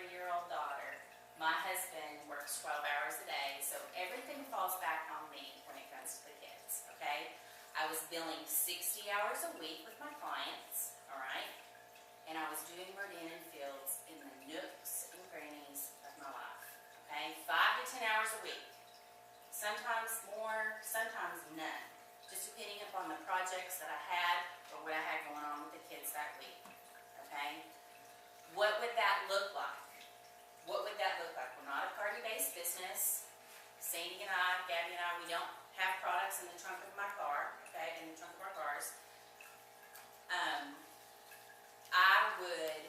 3-year-old daughter. My husband works 12 hours a day, so everything falls back on me when it comes to the kids, okay? I was billing 60 hours a week with my clients, all right? And I was doing Meridian and Fields in the nooks and crannies of my life, okay? 5 to 10 hours a week. Sometimes more, sometimes none. Just depending upon the projects that I had or what I had going on with the kids that week, okay? What would that look like? What would that look like? We're not a party-based business. Sandy and I, Gabby and I, we don't have products in the trunk of my car, okay, in the trunk of our cars. I would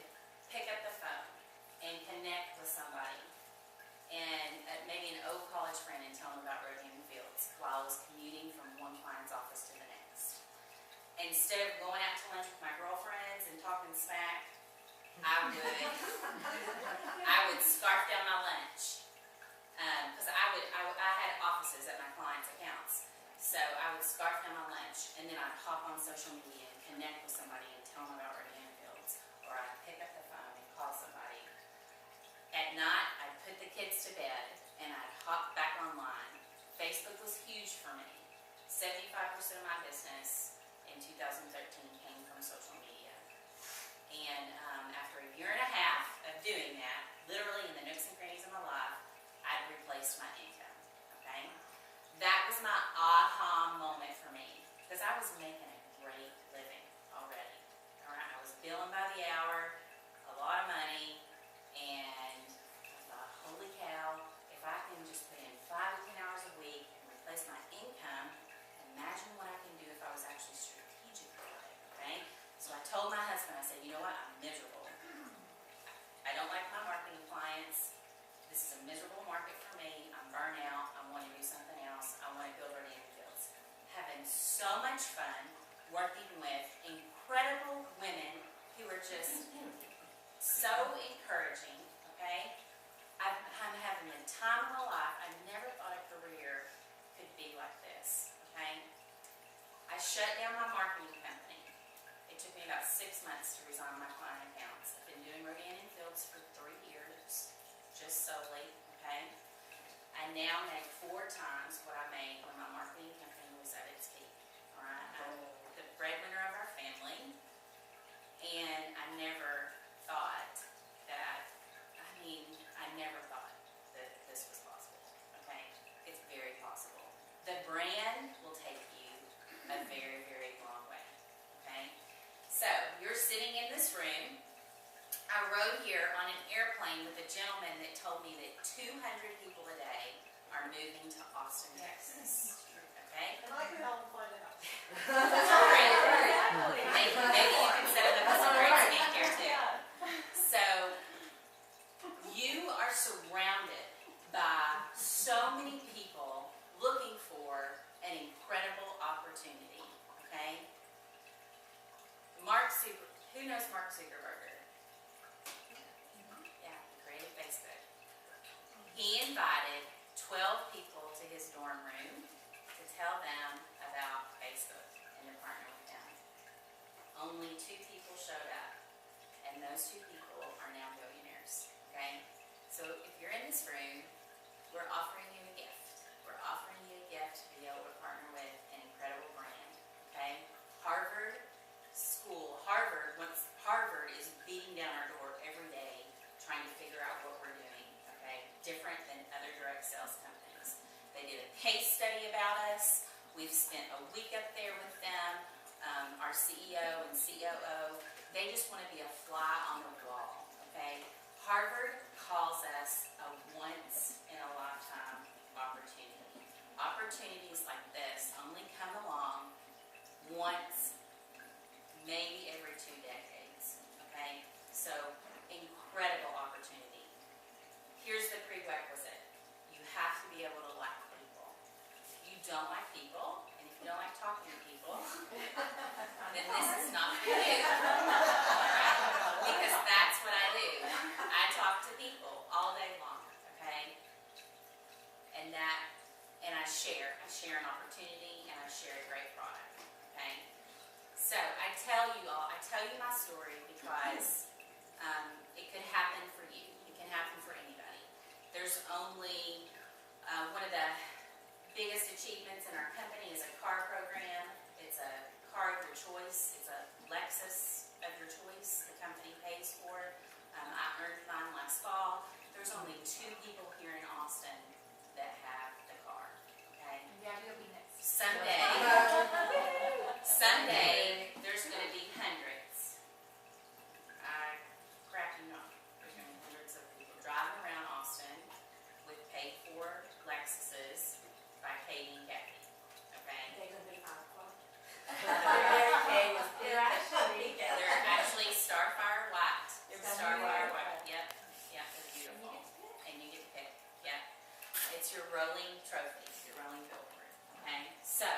pick up the phone and connect with somebody, and maybe an old college friend, and tell them about Meridian and Fields while I was commuting from one client's office to the next. Instead of going out to lunch with my girlfriends and talking smack, I would scarf down my lunch, because I had offices at my clients' accounts, so I would scarf down my lunch, and then I'd hop on social media and connect with somebody and tell them about Meridian and Fields, or I'd pick up the phone and call somebody. At night, I'd put the kids to bed, and I'd hop back online. Facebook was huge for me. 75% of my business in 2013 came from social media. And after a year and a half of doing that, literally in the nooks and crannies of my life, I'd replaced my income, okay? That was my aha moment for me, because I was making a great living already, all right? I was billing by the hour, a lot of money, and I thought, holy cow, if I can just put in 5 to 10 hours a week and replace my income, imagine what I can do if I was actually strategic about it, okay? So I told my husband, I said, you know what, I'm miserable. I don't like my marketing clients. This is a miserable market for me. I'm burnt out. I want to do something else. I want to build Meridian and Fields. Having so much fun working with incredible women who are just so encouraging, okay? I'm having the time of my life. I never thought a career could be like this, okay? I shut down my marketing company. It took me about 6 months to resign my client accounts. I've been doing Meridian and Fields for 3 years, just solely, okay? I now make 4 times what I made when my marketing company was at its peak, all right? I'm the breadwinner of our family, and I never thought that, I never thought that this was possible, okay? It's very possible. The brand will take you a very, very long way, okay? So, you're sitting in this room. I rode here on an airplane with a gentleman that told me that 200 people a day are moving to Austin, Texas. Okay? And I can help find out. Great. Maybe you can set up some great speak here too. So, you are surrounded by so many people looking for an incredible opportunity. Okay? Who knows Mark Zuckerberg? Yeah, he created Facebook. He invited 12 people to his dorm room to tell them about Facebook and to partner with them. Only 2 people showed up, and those 2 people are now billionaires, okay? So if you're in this room, we're offering you a gift. We're offering you a gift to be able to partner with an incredible brand, okay? Harvard is beating down our door every day trying to figure out what we're doing, okay? Different than other direct sales companies. They did a case study about us. We've spent a week up there with them. Our CEO and COO, they just want to be a fly on the wall, okay? Harvard calls us a once-in-a-lifetime opportunity. Opportunities like this only come along once, maybe every 2 decades, okay? So, incredible opportunity. Here's the prerequisite. You have to be able to like people. If you don't like people, and if you don't like talking to people, then this is not for you. Alright? Because that's what I do. I talk to people all day long, okay? And I share. I share an opportunity, and I share a great product, okay? So, I tell you my story because it could happen for you. It can of the biggest achievements in our company is a car program. It's a car of your choice. It's a Lexus of your choice. The company pays for it. I earned mine last fall. There's only 2 people here in Austin that have the car. Okay. Yeah, you'll be next. Someday, there's going to be hundreds. I crap you not. There's going to be hundreds of people driving around Austin with paid-for Lexuses by Katie and Kathy. Okay. They're going to be 5 o'clock. They're actually Starfire white. Starfire white. Yep. Yep. They're beautiful. And you get to pick. Yep. It's your rolling trophy. Your rolling billboard. Okay. So,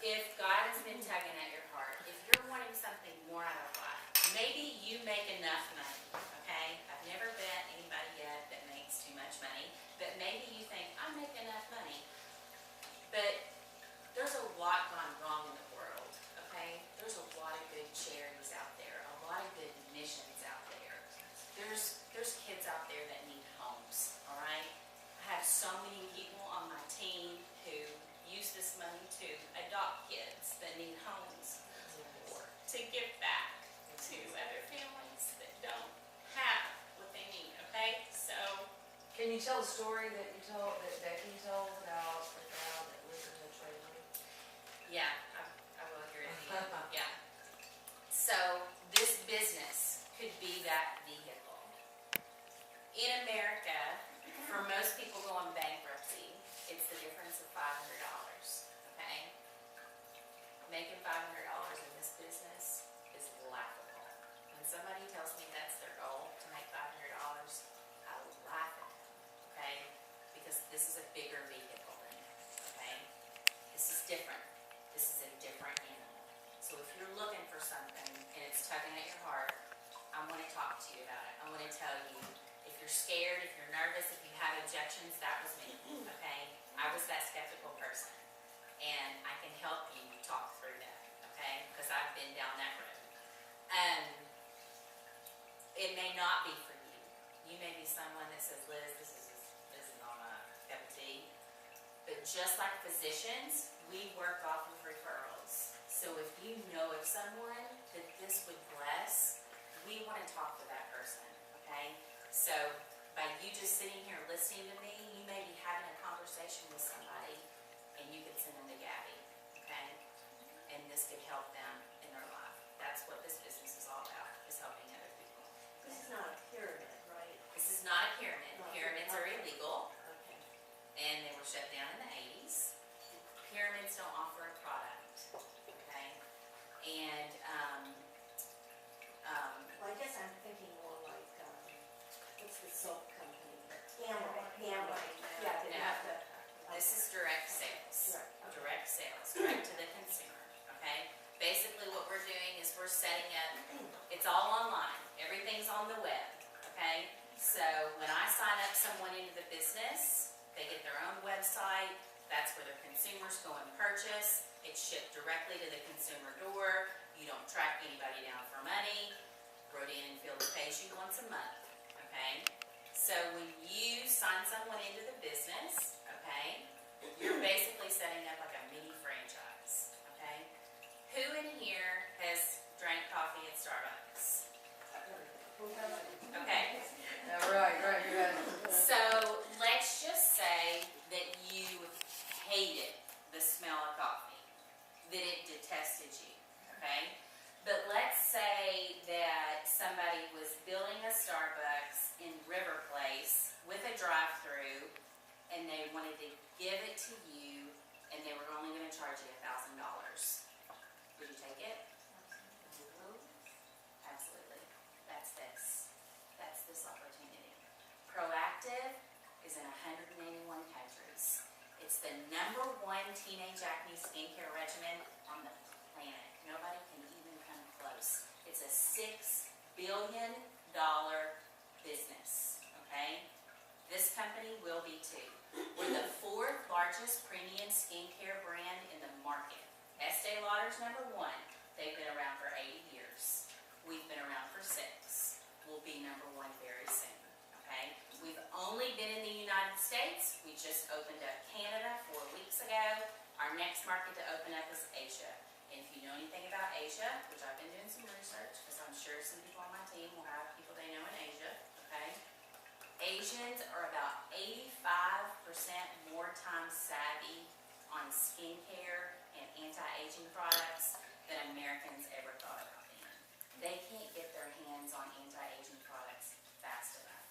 if God has been tugging at your heart, if you're wanting something more out of life, maybe you make enough money. Okay. I've never met anybody yet that makes too much money, but maybe you think I make enough money. But there's a lot gone wrong in the world, okay? There's a lot of good charities out there, a lot of good missions out there. There's kids out there that need homes, all right? I have so many people on my team who use this money to adopt kids that need homes or to give back to other families that don't have what they need, okay? So, can you tell a story that you told, that Becky told about the gal that lives in the trailer? yeah, I will hear it at the end. Yeah. So this business could be that vehicle. In America, for most people going bankruptcy, it's the difference of $500. Okay, making $500 in this business is laughable. When somebody tells me that's their goal to make $500, I laugh at them. Okay, because this is a bigger vehicle than that. Okay, this is different. This is a different animal. So if you're looking for something and it's tugging at your heart, I want to talk to you about it. I want to tell you, if you're scared, if you're nervous, if you have objections, that was me, okay? I was that skeptical person. And I can help you talk through that, okay? Because I've been down that road. It may not be for you. You may be someone that says, Liz, this is not my cup of tea. But just like physicians, we work off of referrals. So if you know of someone that this would bless, we want to talk to that person, okay? So by you just sitting here listening to me, you may be having a conversation with somebody and you could send them to Gabby, okay? And this could help them in their life. That's what this business is all about, is helping other people. This is not a pyramid, right? This is not a pyramid. No. Pyramids are illegal. Okay. And they were shut down in the 80s. Pyramids don't offer a product, okay? And, Well, I guess I'm thinking more like, what's the soap company? Hammer. Yeah, they No. have to. this is direct sales. Right, okay. Direct sales, direct to the consumer, okay? Basically what we're doing is we're setting up, it's all online. Everything's on the web, okay? So when I sign up someone into the business, they get their own website. That's where their consumers go and purchase. It's shipped directly to the consumer door. You don't track anybody down for money. Rodian and Field pays you once a month, okay? So when you sign someone into the business, okay, you're basically setting up like a mini franchise, okay? Who in here has drank coffee at Starbucks? Okay. Right. So let's just say that you hated the smell of coffee, that it detested you, okay? But let's say that somebody was building a Starbucks in River Place with a drive-through and they wanted to give it to you and they were only going to charge you $1,000. Would you take it? Absolutely. That's this. That's this opportunity. Proactive is in 181 countries. It's the #1 teenage acne skincare regimen on the planet. Nobody can even come close. It's a $6 billion business, okay? This company will be too. We're the 4th largest premium skincare brand in the market. Estee Lauder's #1. They've been around for 80 years. We've been around for 6. We'll be #1 very soon, okay? We've only been in the United States. We just opened up Canada 4 weeks ago. Our next market to open up is Asia. And if you know anything about Asia, which I've been doing some research, because I'm sure some people on my team will have people they know in Asia, okay? Asians are about 85% more time savvy on skincare and anti-aging products than Americans ever thought about being. They can't get their hands on anti-aging products fast enough.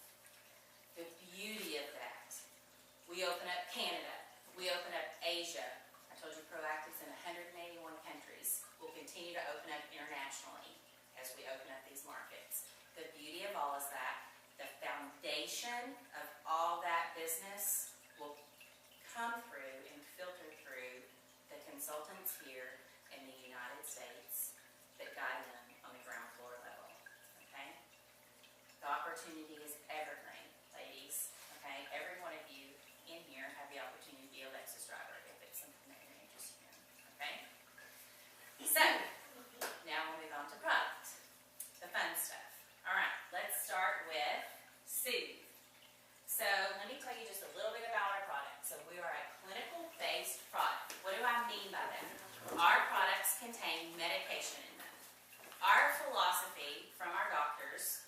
The beauty of that, we open up Canada, we open up Asia. I told you Proactive's in 181 countries. We'll continue to open up internationally as we open up these markets. The beauty of all is that the foundation of all that business will come through and filter through the consultants here in the United States that guide them on the ground floor level, okay? The opportunity is evergreen, ladies, okay? Every one of you in here have the opportunity to be a Lexus driver if it's something that you're interested in, okay? So, now we'll move on to product, the fun stuff. All right, let's start with Soothe. So, let me tell you just a little bit about our product. So, we are a clinical-based product. What do I mean by that? Our products contain medication in them. Our philosophy from our doctors,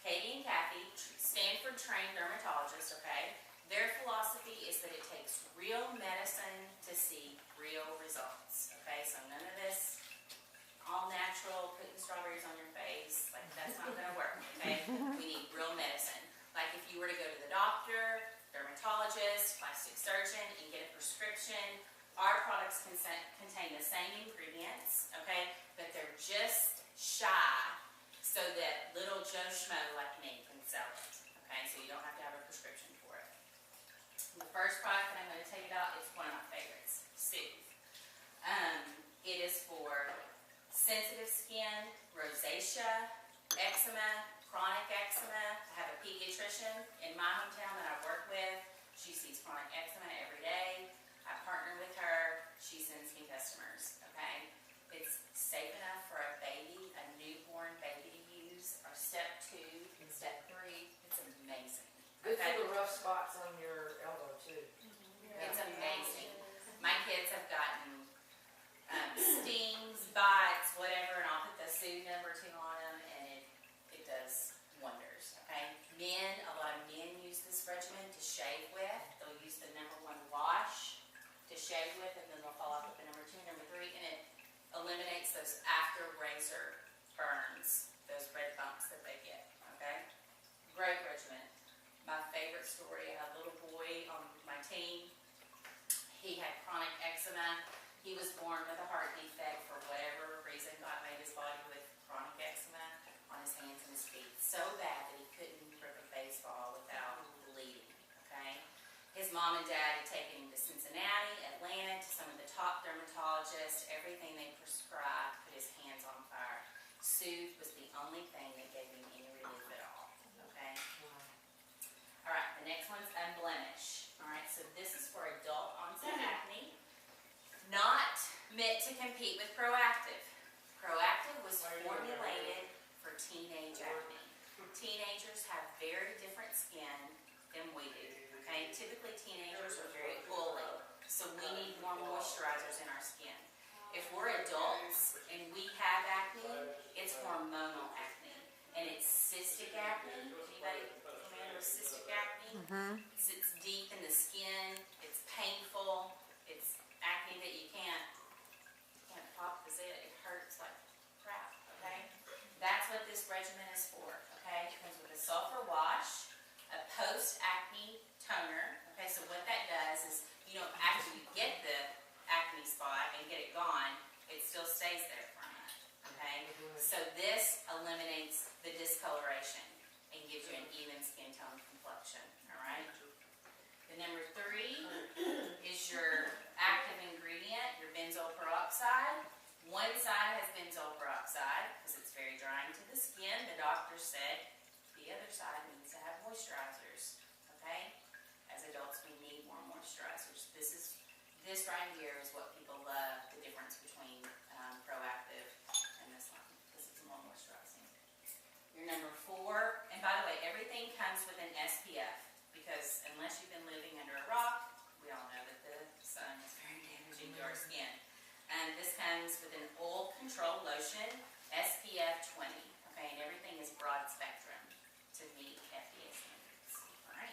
Katie and Kathy, Stanford-trained dermatologists, okay? Their philosophy is that it takes real medicine to see real results, okay? So none of this all natural, putting strawberries on your face, like that's not going to work, okay? We need real medicine. Like if you were to go to the doctor, dermatologist, plastic surgeon, and get a prescription, our products contain the same ingredients, okay? But they're just shy so that little Joe Schmo like me can sell it, okay? So you don't have to have a prescription for it. The first product that I'm going to tell you about is one of my favorites, Soothe. It is for sensitive skin, rosacea, eczema, chronic eczema. I have a pediatrician in my hometown that I work with. She sees chronic eczema every day. I partner with her. She sends me customers, okay? It's safe enough for a baby, a newborn baby to use, or step 2 and step 3. It's amazing. Good for the rough spots on your elbow too. It's amazing. My kids have gotten stings, bites, whatever, and I'll put the Soothe number 2 on them, and it does wonders, okay? Men, a lot of men use this regimen to shave with. They'll use the number 1 wash to shave with, and then they'll follow up with the number 2, number 3, and it eliminates those after razor burns, those red bumps that they get, okay? Great regimen. My favorite story, I had a little boy on my team. He had chronic eczema. He was born with a heart defect for whatever reason. God made his body with chronic eczema on his hands and his feet so bad that he couldn't grip a baseball without bleeding, okay? His mom and dad had taken him to Cincinnati, Atlanta, to some of the top dermatologists. Everything they prescribed put his hands on fire. Soothe was the only thing that gave him any relief at all, okay? All right, the next one's Unblemish. All right, so this is for adult onset acne. Not meant to compete with Proactive. Proactive was formulated for teenage acne. Teenagers have very different skin than we do, okay? Typically, teenagers are very oily, so we need more moisturizers in our skin. If we're adults and we have acne, it's hormonal acne, and it's cystic acne. Anybody familiar with cystic acne? It's deep in the skin, it's painful, it's acne that you can't pop the zit. It hurts like crap, okay? That's what this regimen is for, okay? It comes with a sulfur wash, a post-acne toner, okay? So what that does is, you know, after you get the acne spot and get it gone, it still stays there for a month, okay? So this eliminates the discoloration and gives you an even skin tone complexion, all right? The number 3 is your active ingredient, your benzoyl peroxide. One side has benzoyl peroxide because it's very drying to the skin. The doctor said the other side needs to have moisturizers, okay? As adults, we need more moisturizers. This right here is what people love, the difference between Proactive and this one, because it's more moisturizing. Your number 4, and by the way, everything comes with an SPF, because unless you've been living Control Lotion, SPF 20. Okay, and everything is broad spectrum to meet FDA standards. All right.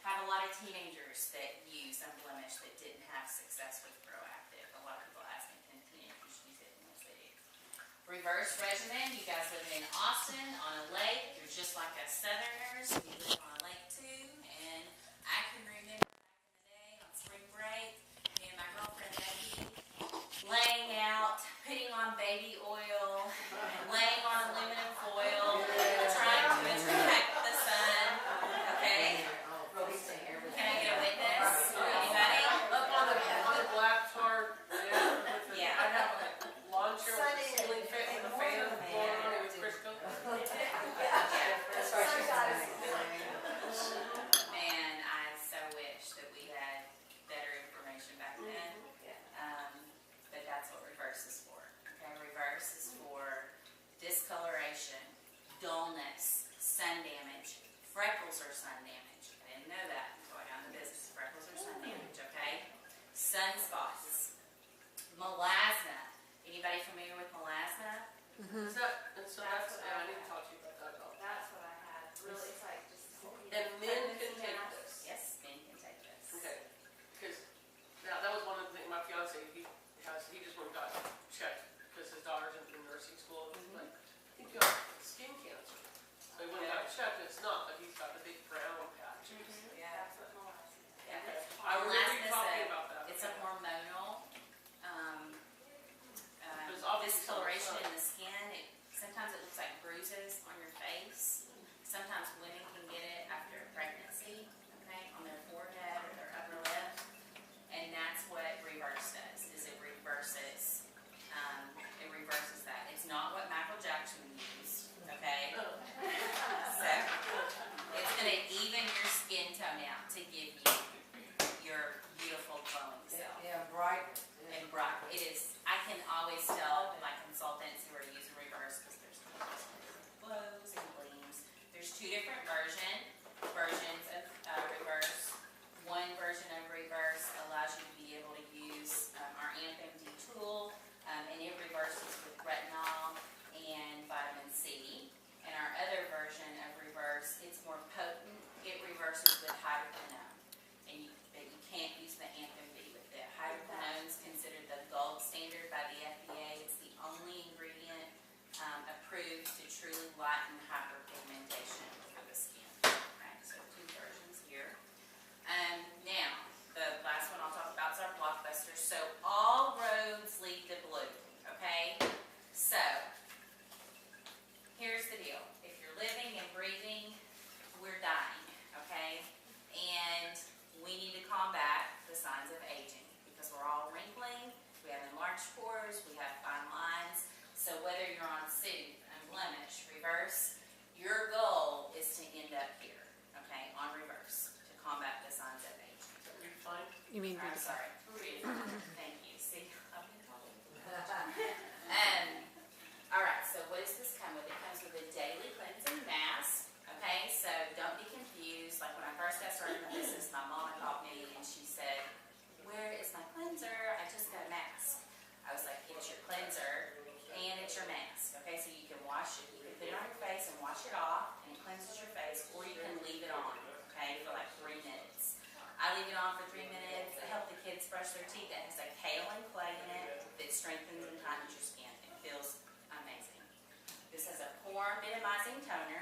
Have a lot of teenagers that use Unblemished that didn't have success with Proactive. A lot of people ask me, can teenagers use it? And yes, they do. Reverse regimen. You guys living in Austin on a lake. You're just like us Southerners. We live on a lake too. And I can remember back in the day on spring break, me and my girlfriend Becky laying out, putting on baby oil, and laying on aluminum foil, trying to attract the sun. Okay? Can I get a witness? Anybody? Up on the black tarp, yeah. Yeah. I have a lawn chair with a ceiling fan and a fan blowing on it with Crisco. That's right. Man, I so wish that we had better information back then. But that's what Reverse is for. Okay, Reverse is for discoloration, dullness, sun damage. Freckles are sun damage. I didn't know that until I got into business. Freckles are sun damage, okay? Sunspots. Melasma. Anybody familiar with melasma? So that's, I need to talk to you about that. That's what I had, really, it's like just. And men can take this. Yes, men can take this. Okay, because now that was one of the things, my fiance, he just went and got checked because his daughter's in nursing school. And he's like, I think you have skin cancer. So he went and got checked, and it's not, but he's got the big brown patch. Yeah. That's what Melissa said. Yeah. I remember you Melasma's talking about that. It's a hormonal There's obviously discoloration some- in the skin. Sometimes it looks like bruises on your face. Sometimes women can get it after pregnancy, okay, on their forehead or their upper lip. And that's what Reverse does, is it reverses that. It's not what Michael Jackson used, okay? So, it's going to even your skin tone out to give you your beautiful glowing self. Yeah, bright. And bright. It is, I can always tell my consultants who are using Reverse because there's glows and gleams. There's two different versions of Reverse. One version of Reverse allows you to be able to use our AMP-MD tool, and it reverses with retinol and vitamin C. And our other version of Reverse, it's more potent. It reverses with hydroquinone. But you can't use the AMP-MD with it. Hydroquinone is considered the gold standard by the FDA. It's the only ingredient approved to truly lighten hyperpigmentation for the skin. Okay, so two versions here. Now, the last one I'll talk about is our blockbuster. So all roads lead to blue, okay? So, here's the deal. If you're living and breathing, we're dying, okay? And we need to combat the signs of aging because we're all wrinkling, we have enlarged pores, we have fine lines. So whether you're on Soothe, Unblemished, Reverse, your goal is to end up here, okay, on Reverse to combat the signs of aging. Are you fine? You mean I'm sorry. Thank you. See, I've been talking. All right, so what does this come with? It comes with a daily cleansing mask. Okay, so don't be confused. Like when I first got started in business, my mom called me and she said, "Where is my cleanser? I just got a mask." I was like, "It's your cleanser and it's your mask." Okay, so you can wash it. You can put it on your face and wash it off, and it cleanses your face, or you can leave it on. Okay, for like 3 minutes. I leave it on for 3 minutes. I help the kids brush their teeth. It has like kale and clay in it that strengthens and tightens your skin. It feels amazing. This has a pore minimizing toner.